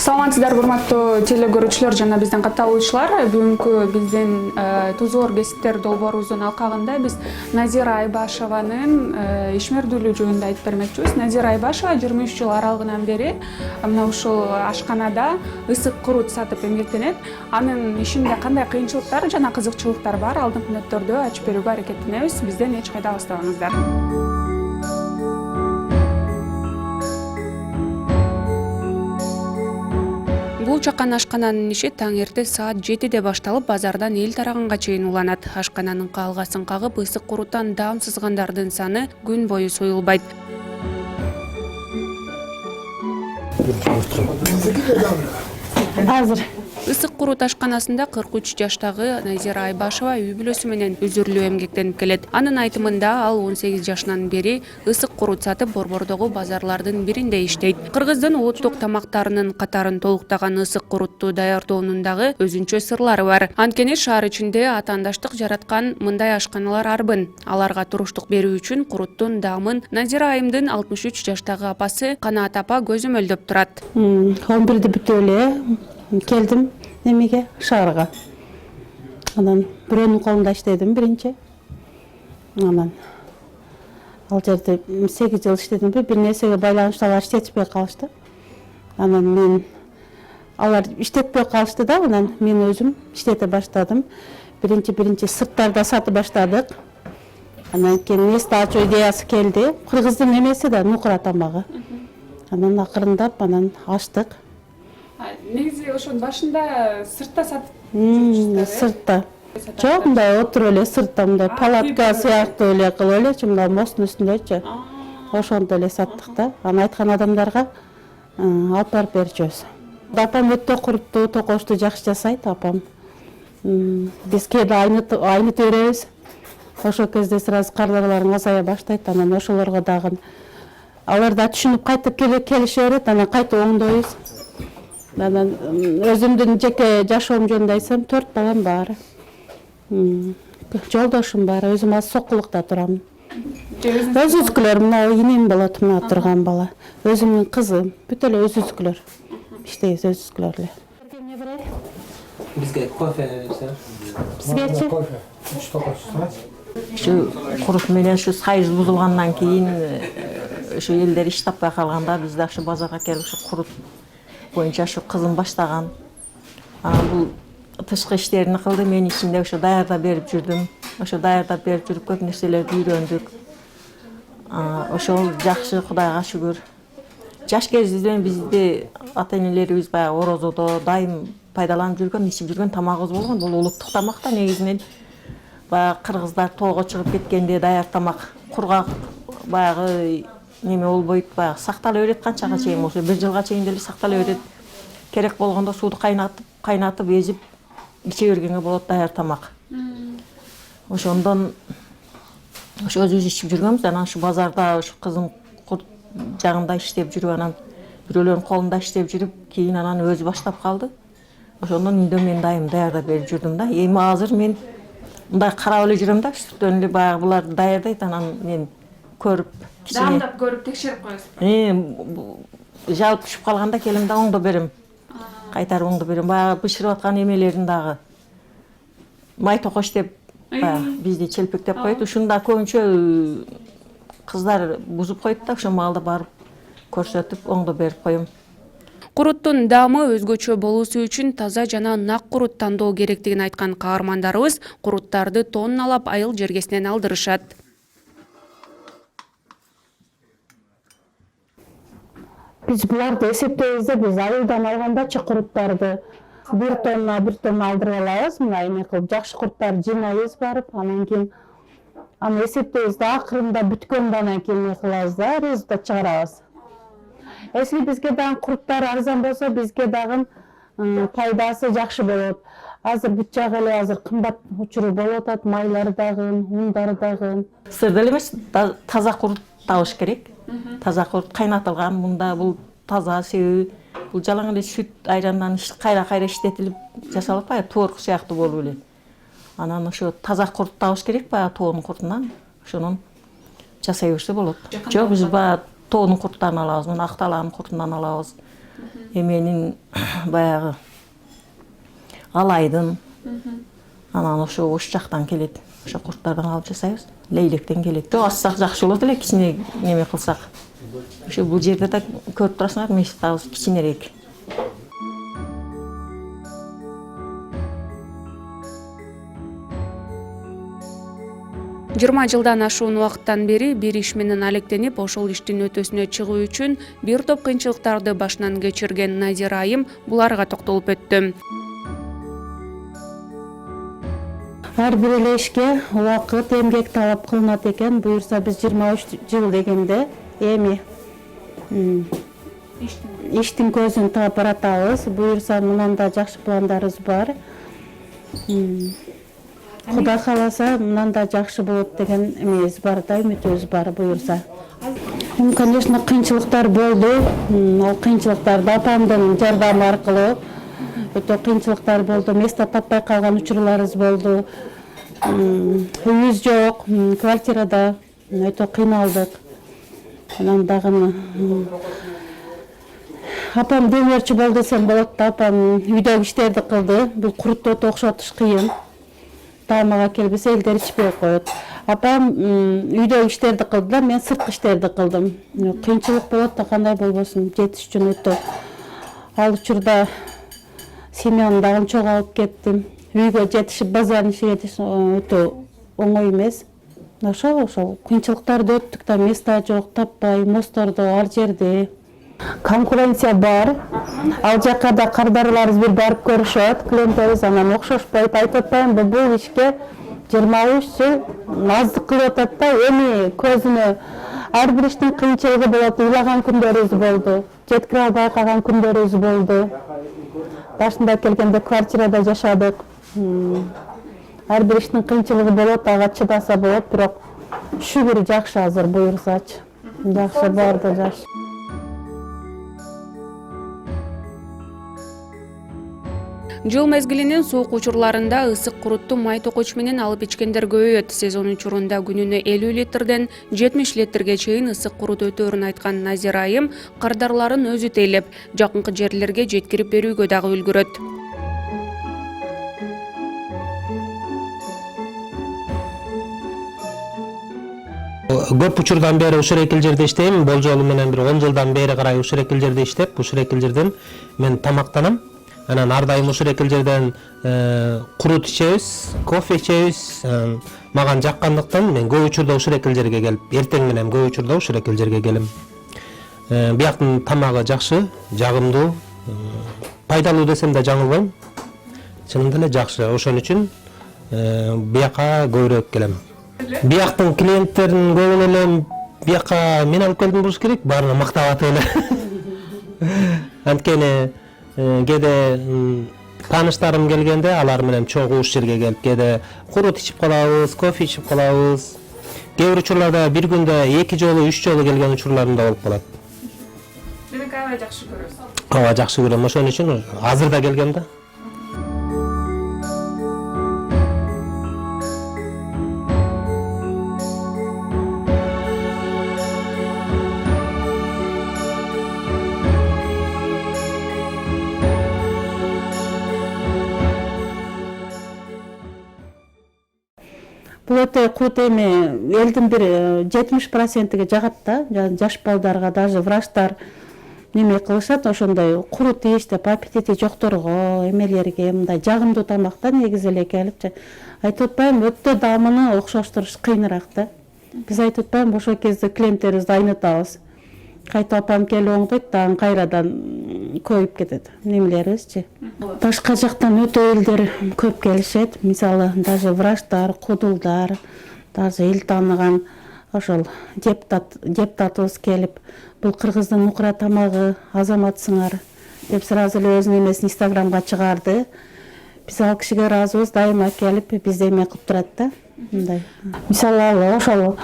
Саламатсыздар, урматтуу теле көрүүчүлөр жана биздин катталуучулар. Бүгүнкү биздин Туу Зоор кесиптер долбоорубуздун алкагында биз Назира Айбашеванын ишмердүүлүгү жөнүндө айтып бермекчибиз. Назира Айбашева 23 жыл аралыгынан бери мына ушул ашканада ысык курут сатып эмгектенет. Анын ишинде кандай кыйынчылыктар жана кызыкчылыктар бар, алдыңкы мүнөттөрдө ачып берүүгө аракеттенебиз. Бизден эч кайда алыстабаңыздар. Бул чакан ашкананын иши таң эрте саат 7-де башталып, базардан эл тараганга чейин уланат. Ашкананын калгасын кагып, ысык куруттан даам сызгандардын саны күн бою союлбайт. Азыр Ысык курут ашканасында 43 жаштагы Назира Айбашева үй бүлөсү менен үзүрлүү эмгектенип келет. Анын айтымында ал 18 жашынан бери ысык курут сатып Борбордогу базарлардын биринде иштейт. Кыргыздын улуттук тамактарынын катарын толуктаган ысык курутту даярдоонун дагы өзүнчө сырлары бар. Анткени шаар ичинде атаандаштык жараткан мындай ашканалар арбын. Аларга туруштук берүү үчүн куруттун даамын Назира айымдын 63 жаштагы апасы Канаат апа көзөмөлдөп турат. 11-де бүтүп эле келдим немеге шаарга. Анан бирөөнүн колунда иштедим биринчи. Анан ал жерде 8 жыл иштедим. Бир нерсеге байланыштуу алар иштетпей калышты. Анан алар иштетпей калышты да, анан мен өзүм иштете баштадым. Биринчи сырттарда сатып баштадык. Анан кийин эсти ачуу идеясы келди. Кыргыздын эмеси да нукура тамагы. Анан акырындап анан ачтык. Негизи ошонун башында сыртта сатып сыртта. Жок, мындай отуруп эле сыртта мындай палатка сыяктуу эле кылып элечи, мындай мосттун үстүндөчү. Ошондо эле саттык да. Аны айткан адамдарга алып барып берчүбүз. Апам өтө курутту, токошту жакшы жасайт апам. Биз кээде айнытып беребиз. Ошол кезде сразу кардарларың азая баштайт, анан ошолорго дагы алар да түшүнүп кайтып келише берет, анан кайтып оңдойбуз. Анан өзүмдүн жеке жашоом жөнүндө айтсам 4 балам бар. Жолдошум бар, өзүм аз Сокулукта турам. Өзүнүзгүлөр, мына инем болот, мына турган бала. Өзүмдүн кызым, бүт эле өзүнүзгүлөр. Иштейбиз өзүнүзгүлөр эле. Бизге кофе берсе. Бизгечи? Şu kurut менен şu sayız buzulgandan keyin şu eller iş tapпай kalganda biz de şu bazarga kelip şu kurut boyunca şu kızım başlagan. Bu tышкы иштерини кылды, мен ичинде ошо даярдап берип жүрдүм. Ошо даярдап берип жүрүп көп нерселерди үйрөндүк. Ошол жакшы, Кудайга шүгүр. Жаш кезибизден бизди ата-энелерибиз баягы орозодо дайым пайдаланып жүргөн, ичип жүргөн тамагыбыз болгон. Бул улуттук тамак да негизинен. Баягы кыргыздар тоого чыгып кеткенде даяр тамак кургак баягы неме болбойт, баягы сактала берет, канчага чейин болсо 1 жылга чейин деле сактала берет. Керек болгондо сууду кайнатып эзип иче бергенге болот даяр тамак. Ошондон ошо өзүбүз ичип жүргөнбүз. Анан ушу базарда ушу кызым жагында иштеп жүрүп, анан бирөөлөрдүн колунда иштеп жүрүп, кийин анан өзү баштап калды. Ошондон үйдө мен дайым даярдап берип жүрдүм да. Эми азыр мен мындай карап эле жүрөм да, үстүнөн эле баягы булар даярдайт, анан мен көрүп, даамдап көрүп текшерип коесуз. Жалып түшүп калганда келем да оңдоп берем. Кайтарып оңдоп берем. Баягы бышырып аткан эмелерин дагы май токош деп баягы бизди челпектеп коет. Ушунда көбүнчө кыздар бузуп коет да, ошол маалда барып көрсөтүп оңдоп берип коем. Куруттун даамы өзгөчө болуусу үчүн таза жана нак курут тандоо керектигин айткан каармандарыбыз куруттарды тонналап айыл жергесинен алдырышат. Биз буларды эсептейбиз да, биз айылдан алгандачы куруттарды бир тонна алдырып алабыз. Мына эме кылып жакшы курттарды жыйнайбыз барып, анан кийин аны эсептейбиз да, акырында бүткөндөн кийин эме кылабыз да, результат чыгарабыз. Если бизге дагы курттар арзан болсо, бизге дагы пайдасы жакшы болот. Азыр бүт жагы эле азыр кымбат учуру болуп атат, майлары дагы, ундары дагы. Сырды эле эмес, таза курут табыш керек. Таза курут кайнатылган, мында бул таза себеби бул жалаң эле сүт айрандан кайра иштетилип жасалып, баягы туорку сыяктуу болуп эле. Анан ошо таза курут табыш керек, баягы тоонун куртунан. Ошонун жасай берсе болот. Жок, биз баягы тоонун курттарын алабыз, мына Акталаанын куртунан алабыз. Эменин баягы Алайдын. Анан ошо ош жактан келет. Ошо курттардан алып жасайбыз. Лейлектен келет. Ассак жакшы болот эле, кичине неме кылсак. Ошо бул жерде да көрүп турасыңар, мешиттабыз кичинерээк. 20 жылдан ашуун убакыттан бери бир иш менен алектенип, ошол иштин өтөсүнө чыгуу үчүн бир топ кыйынчылыктарды башынан кечирген Назира айым буларга токтолуп өттү. Ар бир эле ишке убакыт, эмгек талап кылынат экен. Буюрса биз 23 жыл дегенде эми иштин көзүн таап баратабыз. Буюрса мындан да жакшы пландарыбыз бар. Кудай кааласа мындан да жакшы болот деген эмебиз бар да, үмүтүбүз бар буюрса. Конечно, кыйынчылыктар болду. Ал кыйынчылыктарды апамдын жардамы аркылуу өтө кыйынчылыктар болду. Место таппай калган учурларыбыз болду. Үйүбүз жок, квартирада өтө кыйналдык. Анан дагы апам демирчи болду десем болот да, апам үйдөгү иштерди кылды. Бул курутtu өтө окшотуш кыйын. Таамага келбесе элдер ичпей коет. Апам үйдөгү иштерди кылды да, мен сырткы иштерди кылдым. Кыйынчылык болот да, кандай болбосун, жетиш үчүн өтө. Ал учурда семьяны дагы чогулуп кеттим. Үйгө жетишип, базардын ишине жетиш өтө оңой эмес. Ошол кыйынчылыктарды өттүк да, место жок, таппай, мостордо, ар жерде. Конкуренция бар. Ал жака да кардарларыбыз бир барып көрүшөт, клиенттерибиз анан окшошпойт. Айтып атпайм, бул ишке 23 жыл аздык кылып атат да, эми көзүнө ар бир иштин кыйынчылыгы болот, ыйлаган күндөрүбүз болду. Жеткире албай калган күндөрүбүз болду. Башында келгенде квартирада жашадык. Ар бир иштин кыйынчылыгы болот, ага чыдаса болот, бирок шүгүр жакшы азыр буюрсачы. Жакшы, баары да жакшы. Жыл мезгилинин суук учурларында ысык курутту май токоч менен алып ичкендер көбөйөт. Сезон учурунда күнүнө 50 литрден 70 литрге чейин ысык курут өтөөрүн айткан Назира айым кардарларын өзү тейлеп, жакынкы жерлерге жеткирип берүүгө дагы үлгүрөт. Көп учурдан бери ушул экил жерде иштейм. Болжолу менен бир 10 жылдан бери карай ушул экил жерде иштеп, ушул экил жерден мен тамактанам. Анан ар дайым ушул экил жерден курут ичебиз, кофе ичебиз. Мага жаккандыктан мен көп учурда ушул экил жерге келип, эртең менен көп учурда ушул экил жерге келем. Бияктын тамагы жакшы, жагымдуу, пайдалуу десем да жаңылбайм. Чынында эле жакшы. Ошон үчүн бияка көбүрөөк келем. Бияктын клиенттерин көбүн эле бияка мен алып келдим болуш керек, баарына мактап атып эле. Анткени кээде тааныштарым келгенде алар менен чогуу уш жерге келип, кээде курут ичип калабыз, кофе ичип калабыз. Кээ бир учурларда бир күндө 2 жолу, 3 жолу келген учурларым да болуп калат. Демек аба жакшы көрөсүз. Ооба, жакшы көрөм. Ошон үчүн азыр да келгем да. Бул өтө курут эми элдин бир 70%-ге жагат да, жаш балдарга, даже врачтар неме кылышат, ошондой курут иш деп аппетити жокторго, эмелерге мындай жагымдуу тамакта негизи эле келип, айтып атпайм, өтө даамыны окшоштуруш кыйыныраак да. Биз айтып атпайм, ошол кезде клиенттерибизди айнытабыз. кайтып апам келип оңдойт, дагы кайрадан көбөйүп кетет немелерибизчи. Башка жактан өтө элдер көп келишет. Мисалы, даже врачтар, кудулдар, даже эл тааныган ошол депутатыбыз келип, бул кыргыздын мукра тамагы азаматсыңар деп сразу эле өзүнүн эмесин Инстаграмга чыгарды. Биз ал кишиге ыраазыбыз, дайыма келип бизди эме кылып турат да. Мындай. Мисалы, ошол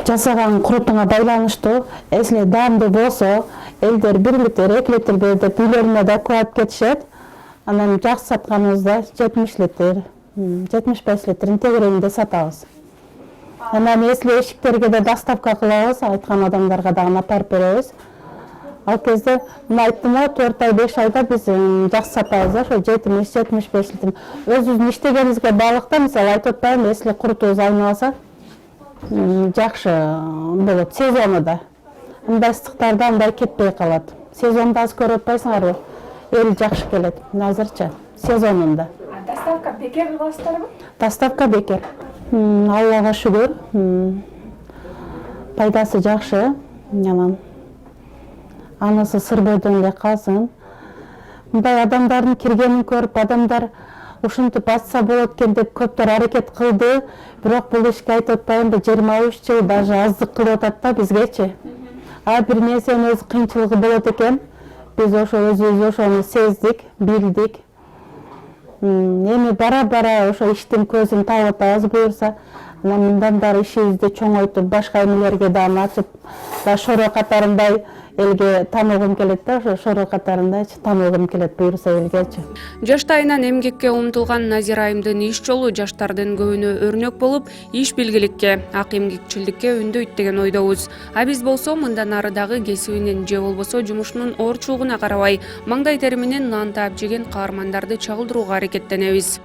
жасаган курутуңа байланыштуу, если даамдуу болсо, элдер 1 литр, 2 литр бер деп үйлөрүнө да кубат кетишет. Анан жакшы сатканыбызда 70 литр, 75 литрин тегерегинде сатабыз. Анан если эшиктерге да доставка кылабыз, айткан адамдарга дагы апарып беребиз. Ал кезде мен айттым, 4 ай 5 айда биз жакшы сатабыз, ошо 70-75 литр. Өзүбүздүн иштегенибизге байлыкта, мисалы айтып атпаймынбы, если курутубуз айналса, жакшы болот сезонуда. Мындай ыстыктарда андай кетпей калат. Сезонда аз көрүп атпайсыңарбы? Эл жакшы келет азырча сезонунда. Доставка бекер кыласыздарбы? Доставка бекер. Аллага шүгүр. Пайдасы жакшы. Анан анысы сыр бойдон эле калсын. Мындай адамдардын киргенин көрүп, адамдар ушинтип ачса болот экен деп көптөр аракет кылды. Бирок бул ишке айтып атпаймынбы, 23 жыл даже аздык кылып атат да бизгечи. Бир нерсенин өз кыйынчылыгы болот экен. Биз ошо өзүбүз ошону сездик, билдик. Эми бара-бара ошо иштин көзүн таап атабыз буюрса. Анан мындан дагы ишибизди чоңойтуп, башка эмелерге дагы ачып, шоро катарындай элге таанылгым келет да, ошо шоро катарындайчы таанылгым келет буюрса элгечи. Жаштайынан эмгекке умтулган Назира айымдын иш жолу жаштардын көбүнө өрнөк болуп, иш билгиликке, ак эмгекчилдикке үндөйт деген ойдобуз. Биз болсо мындан ары дагы кесибинин же болбосо жумушунун оорчулугуна карабай, маңдай тери менен нан таап жеген каармандарды чагылдырууга аракеттенебиз.